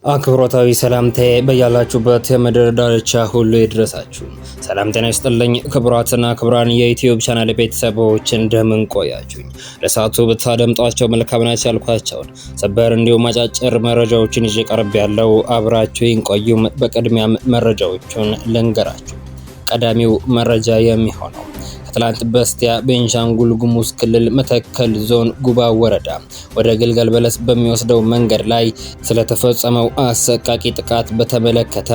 አክብሮታዊ ሰላምታዬ በያላችሁበት የምድር ዳርቻ ሁሉ ይድረሳችሁ። ሰላም ጤና ይስጥልኝ። ክቡራትና ክቡራን የዩቲዩብ ቻናል ቤተሰቦች እንደምን ቆያችሁኝ? ለሰዓቱ ብታደምጧቸው መልካም ናቸው ያልኳቸውን ሰበር እንዲሁም አጫጭር መረጃዎችን ይዤ ቀርብ ያለው አብራችሁኝ ቆዩም። በቅድሚያም መረጃዎቹን ልንገራችሁ። ቀዳሚው መረጃ የሚሆነው ከትላንት በስቲያ ቤንሻንጉል ጉሙዝ ክልል መተከል ዞን ጉባ ወረዳ ወደ ግልገል በለስ በሚወስደው መንገድ ላይ ስለተፈጸመው አሰቃቂ ጥቃት በተመለከተ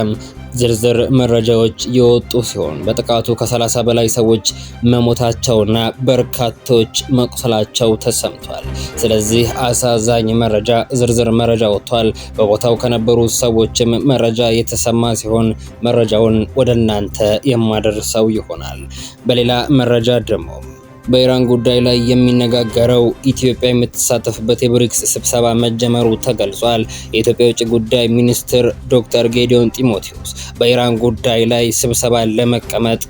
ዝርዝር መረጃዎች የወጡ ሲሆን በጥቃቱ ከ30 በላይ ሰዎች መሞታቸውና በርካቶች መቁሰላቸው ተሰምቷል። ስለዚህ አሳዛኝ ዝርዝር መረጃ ወጥቷል። በቦታው ከነበሩ ሰዎችም መረጃ የተሰማ ሲሆን መረጃውን ወደ እናንተ የማደርሰው ይሆናል። በሌላ መረጃ ደግሞ በኢራን ጉዳይ ላይ የሚነጋገረው ኢትዮጵያ የምትሳተፍበት የብሪክስ ስብሰባ መጀመሩ ተገልጿል። የኢትዮጵያ የውጭ ጉዳይ ሚኒስትር ዶክተር ጌዲዮን ጢሞቴዎስ በኢራን ጉዳይ ላይ ስብሰባ ለመቀመጥ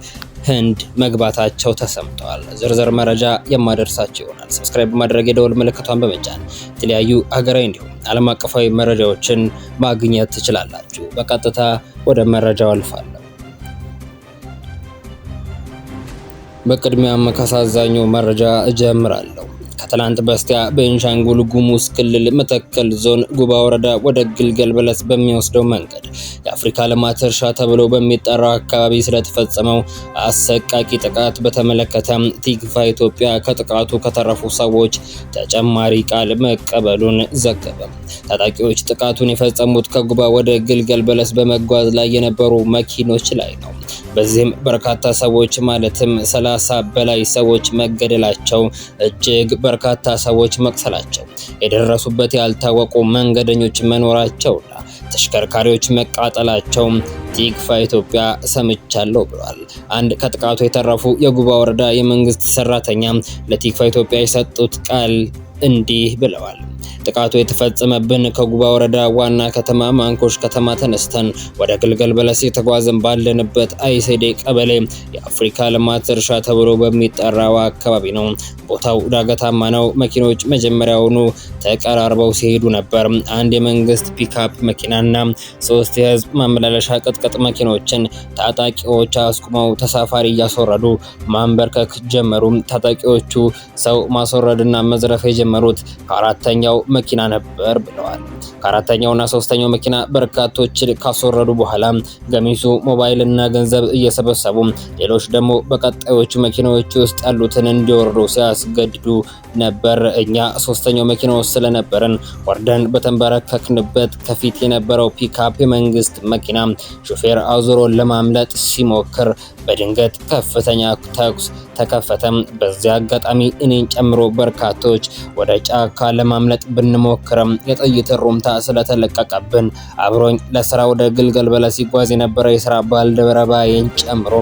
ህንድ መግባታቸው ተሰምተዋል። ዝርዝር መረጃ የማደርሳቸው ይሆናል። ሰብስክራይብ በማድረግ የደወል ምልክቷን በመጫን የተለያዩ ሀገራዊ እንዲሁም ዓለም አቀፋዊ መረጃዎችን ማግኘት ትችላላችሁ። በቀጥታ ወደ መረጃው አልፋለሁ። በቅድሚያም ካሳዛኙ መረጃ እጀምራለሁ። ከትላንት በስቲያ ቤንሻንጉል ጉሙዝ ክልል መተከል ዞን ጉባ ወረዳ ወደ ግልገል በለስ በሚወስደው መንገድ የአፍሪካ ልማት እርሻ ተብሎ በሚጠራው አካባቢ ስለተፈጸመው አሰቃቂ ጥቃት በተመለከተ ቲክቫ ኢትዮጵያ ከጥቃቱ ከተረፉ ሰዎች ተጨማሪ ቃል መቀበሉን ዘገበ። ታጣቂዎች ጥቃቱን የፈጸሙት ከጉባ ወደ ግልገል በለስ በመጓዝ ላይ የነበሩ መኪኖች ላይ ነው። በዚህም በርካታ ሰዎች ማለትም 30 በላይ ሰዎች መገደላቸው፣ እጅግ በርካታ ሰዎች መቁሰላቸው፣ የደረሱበት ያልታወቁ መንገደኞች መኖራቸውና ተሽከርካሪዎች መቃጠላቸው ቲክቫ ኢትዮጵያ ሰምቻለሁ ብሏል። አንድ ከጥቃቱ የተረፉ የጉባ ወረዳ የመንግስት ሰራተኛ ለቲክቫ ኢትዮጵያ የሰጡት ቃል እንዲህ ብለዋል። ጥቃቱ የተፈጸመብን ከጉባ ወረዳ ዋና ከተማ ማንኮሽ ከተማ ተነስተን ወደ ግልገል በለስ የተጓዘን ባለንበት አይሴዴ ቀበሌ የአፍሪካ ልማት እርሻ ተብሎ በሚጠራው አካባቢ ነው። ቦታው ዳገታማ ነው። መኪኖች መጀመሪያውኑ ተቀራርበው ሲሄዱ ነበር። አንድ የመንግስት ፒክአፕ መኪናና 3 የህዝብ ማመላለሻ ቅጥቅጥ መኪኖችን ታጣቂዎች አስቁመው ተሳፋሪ እያስወረዱ ማንበርከክ ጀመሩ። ታጣቂዎቹ ሰው ማስወረድና መዝረፍ የጀመሩት ከአራተኛው መኪና ነበር ብለዋል። ከአራተኛውና 3ኛው መኪና በርካቶች ካስወረዱ በኋላ ገሚሱ ሞባይልና ገንዘብ እየሰበሰቡ ሌሎች ደግሞ በቀጣዮቹ መኪናዎች ውስጥ ያሉትን እንዲወርዱ ሲያስገድዱ ነበር። እኛ 3ኛው መኪና ውስጥ ስለነበረን ወርደን በተንበረከክንበት ከፊት የነበረው ፒክአፕ የመንግስት መኪና ሾፌር አዙሮ ለማምለጥ ሲሞክር በድንገት ከፍተኛ ተኩስ ተከፈተ። በዚያ አጋጣሚ እኔን ጨምሮ በርካቶች ወደ ጫካ ለማምለጥ ብንሞክርም የጥይት ሩምታ ስለተለቀቀብን አብሮኝ ለስራ ወደ ግልገል በለስ ሲጓዝ የነበረ የስራ ባልደረባዬን ጨምሮ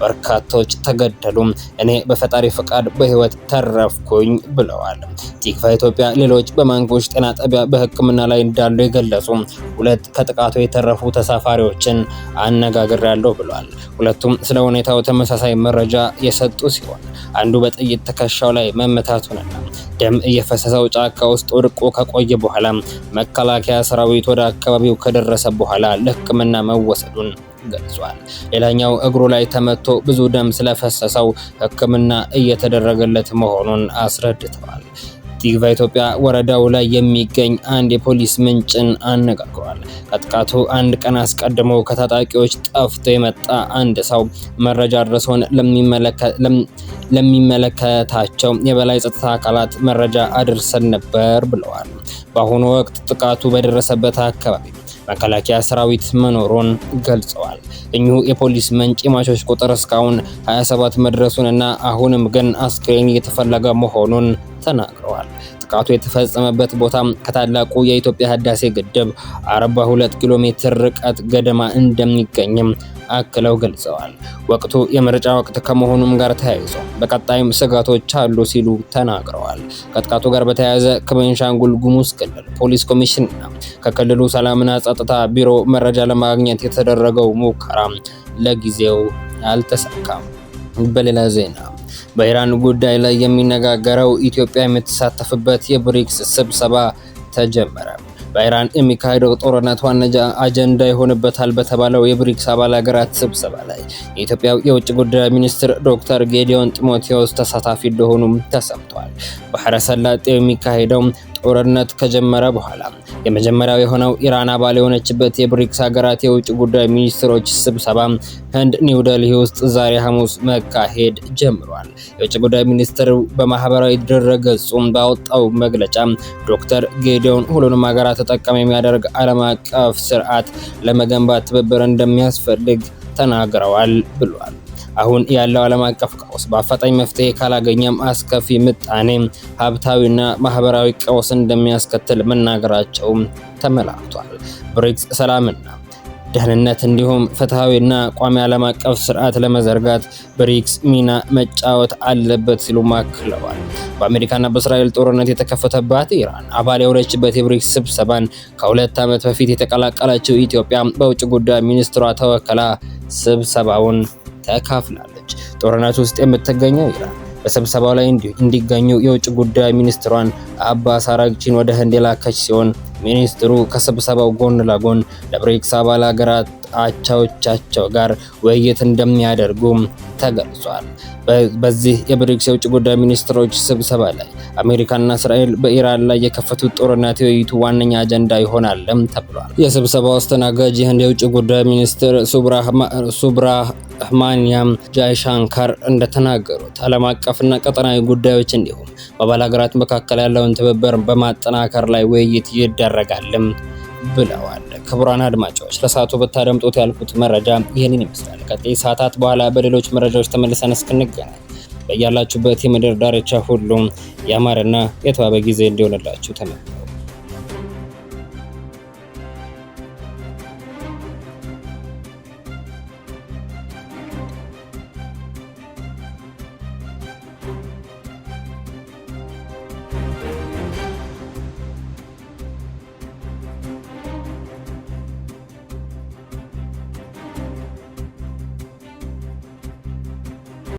በርካቶች ተገደሉ። እኔ በፈጣሪ ፈቃድ በህይወት ተረፍኩኝ ብለዋል። ቲክቫ ኢትዮጵያ ሌሎች በማንኮሽ ጤና ጣቢያ በሕክምና ላይ እንዳሉ የገለጹ 2 ከጥቃቱ የተረፉ ተሳፋሪዎችን አነጋግሬያለሁ ብለዋል። ሁለቱም ስለ ሁኔታው ተመሳሳይ መረጃ የሰጡ ሲሆን አንዱ በጥይት ትከሻው ላይ መመታቱንና ደም እየፈሰሰው ጫካ ውስጥ ወድቆ ከቆየ በኋላ መከላከያ ሰራዊት ወደ አካባቢው ከደረሰ በኋላ ለሕክምና መወሰዱን ገልጿል። ሌላኛው እግሩ ላይ ተመቶ ብዙ ደም ስለፈሰሰው ሕክምና እየተደረገለት መሆኑን አስረድተዋል። ቲክቫ ኢትዮጵያ ወረዳው ላይ የሚገኝ አንድ የፖሊስ ምንጭን አነጋግሯል። ከጥቃቱ አንድ ቀን አስቀድሞ ከታጣቂዎች ጠፍቶ የመጣ አንድ ሰው መረጃ አድርሶን ለሚመለከታቸው የበላይ ጸጥታ አካላት መረጃ አድርሰን ነበር ብለዋል። በአሁኑ ወቅት ጥቃቱ በደረሰበት አካባቢ መከላከያ ሰራዊት መኖሩን ገልጸዋል። እኚሁ የፖሊስ ምንጭ የሟቾች ቁጥር እስካሁን 27 መድረሱንና አሁንም ግን አስክሬን እየተፈለገ መሆኑን ተናግረዋል። ጥቃቱ የተፈጸመበት ቦታ ከታላቁ የኢትዮጵያ ህዳሴ ግድብ 42 ኪሎ ሜትር ርቀት ገደማ እንደሚገኝም አክለው ገልጸዋል። ወቅቱ የምርጫ ወቅት ከመሆኑም ጋር ተያይዞ በቀጣይም ስጋቶች አሉ ሲሉ ተናግረዋል። ከጥቃቱ ጋር በተያያዘ ከቤንሻንጉል ጉሙዝ ክልል ፖሊስ ኮሚሽንና ከክልሉ ሰላምና ጸጥታ ቢሮ መረጃ ለማግኘት የተደረገው ሙከራ ለጊዜው አልተሳካም። በሌላ ዜና በኢራን ጉዳይ ላይ የሚነጋገረው ኢትዮጵያ የምትሳተፍበት የብሪክስ ስብሰባ ተጀመረ። በኢራን የሚካሄደው ጦርነት ዋነኛ አጀንዳ ይሆንበታል በተባለው የብሪክስ አባል ሀገራት ስብሰባ ላይ የኢትዮጵያው የውጭ ጉዳይ ሚኒስትር ዶክተር ጌዲዮን ጢሞቴዎስ ተሳታፊ እንደሆኑም ተሰምቷል። ባህረ ሰላጤው የሚካሄደው ጦርነት ከጀመረ በኋላ የመጀመሪያው የሆነው ኢራን አባል የሆነችበት የብሪክስ ሀገራት የውጭ ጉዳይ ሚኒስትሮች ስብሰባ ህንድ ኒው ዴልሂ ውስጥ ዛሬ ሐሙስ መካሄድ ጀምሯል። የውጭ ጉዳይ ሚኒስትሩ በማህበራዊ ድረገጹ ባወጣው መግለጫ ዶክተር ጌዲዮን ሁሉንም ሀገራት ተጠቃሚ የሚያደርግ ዓለም አቀፍ ስርዓት ለመገንባት ትብብር እንደሚያስፈልግ ተናግረዋል ብሏል። አሁን ያለው ዓለም አቀፍ ቀውስ በአፋጣኝ መፍትሄ ካላገኘም አስከፊ ምጣኔ ሀብታዊና ማህበራዊ ቀውስ እንደሚያስከትል መናገራቸው ተመላክቷል። ብሪክስ ሰላምና ደህንነት እንዲሁም ፍትሃዊና ቋሚ ዓለም አቀፍ ስርዓት ለመዘርጋት ብሪክስ ሚና መጫወት አለበት ሲሉ አክለዋል። በአሜሪካና በእስራኤል ጦርነት የተከፈተባት ኢራን አባል የሆነችበት የብሪክስ ስብሰባን ከ2 ዓመት በፊት የተቀላቀለችው ኢትዮጵያ በውጭ ጉዳይ ሚኒስትሯ ተወክላ ስብሰባውን ተካፍላለች። ጦርነት ውስጥ የምትገኘው ኢራን በስብሰባው ላይ እንዲገኙ የውጭ ጉዳይ ሚኒስትሯን አባስ አራግቺን ወደ ህንድ የላከች ሲሆን ሚኒስትሩ ከስብሰባው ጎን ለጎን ለብሪክስ አባል ሀገራት አቻዎቻቸው ጋር ውይይት እንደሚያደርጉ ተገልጿል። በዚህ የብሪክስ የውጭ ጉዳይ ሚኒስትሮች ስብሰባ ላይ አሜሪካና እስራኤል በኢራን ላይ የከፈቱት ጦርነት የውይይቱ ዋነኛ አጀንዳ ይሆናልም ተብሏል። የስብሰባው አስተናጋጅ የህንድ የውጭ ጉዳይ ሚኒስትር ሱብራህማንያም ጃይሻንካር እንደተናገሩት ዓለም አቀፍና ቀጠናዊ ጉዳዮች እንዲሁም በአባል ሀገራት መካከል ያለውን ትብብር በማጠናከር ላይ ውይይት ይደረጋልም ብለዋል። ክቡራን አድማጮች ለሰዓቱ በታደምጡት ያልኩት መረጃ ይህንን ይመስላል። ከጥቂት ሰዓታት በኋላ በሌሎች መረጃዎች ተመልሰን እስክንገናኝ በያላችሁበት የምድር ዳርቻ ሁሉ ያማረና የተዋበ ጊዜ እንዲሆንላችሁ ተመኘሁ።